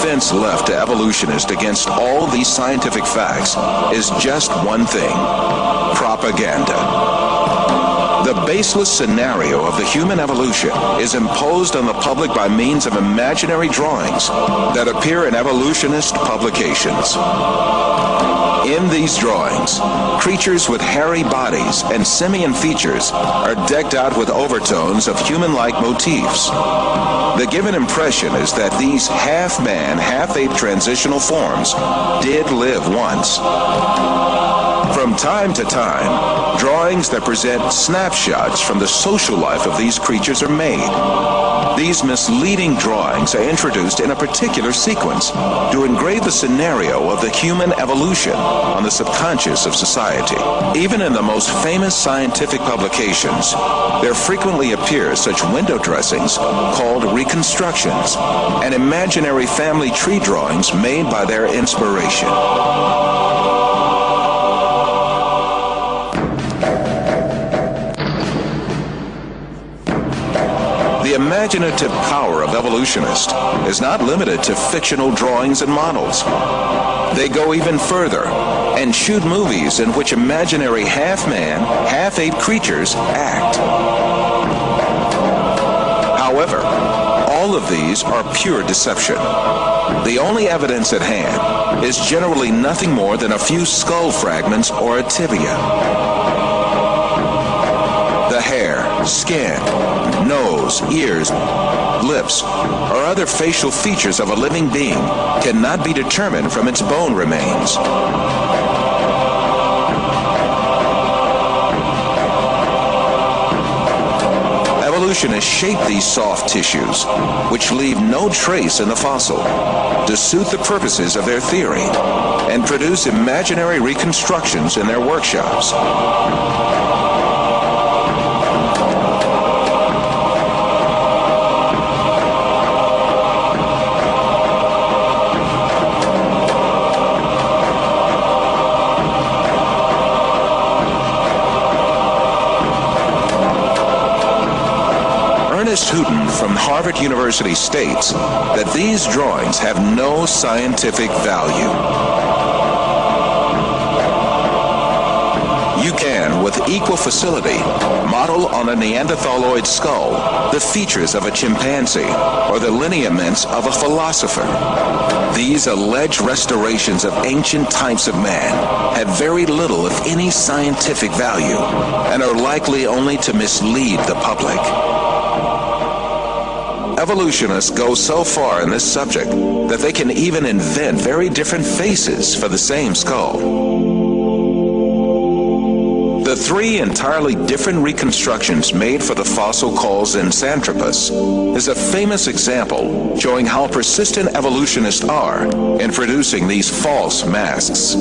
defense left to evolutionists against all these scientific facts is just one thing: propaganda. The baseless scenario of the human evolution is imposed on the public by means of imaginary drawings that appear in evolutionist publications. In these drawings, creatures with hairy bodies and simian features are decked out with overtones of human-like motifs. The given impression is that these half-man, half-ape transitional forms did live once. From time to time, drawings that present snapshots from the social life of these creatures are made. These misleading drawings are introduced in a particular sequence to engrave the scenario of the human evolution on the subconscious of society. Even in the most famous scientific publications, there frequently appear such window dressings called reconstructions and imaginary family tree drawings made by their inspiration. The imaginative power of evolutionists is not limited to fictional drawings and models. They go even further and shoot movies in which imaginary half-man, half-ape creatures act. However, all of these are pure deception. The only evidence at hand is generally nothing more than a few skull fragments or a tibia. The hair, skin, nose, ears, lips, or other facial features of a living being cannot be determined from its bone remains. Evolutionists shape these soft tissues, which leave no trace in the fossil, to suit the purposes of their theory, and produce imaginary reconstructions in their workshops. Houghton from Harvard University states that these drawings have no scientific value. You can, with equal facility, model on a Neanderthaloid skull the features of a chimpanzee or the lineaments of a philosopher. These alleged restorations of ancient types of man have very little, if any, scientific value and are likely only to mislead the public. Evolutionists go so far in this subject that they can even invent very different faces for the same skull. The three entirely different reconstructions made for the fossil called Zinjanthropus is a famous example showing how persistent evolutionists are in producing these false masks.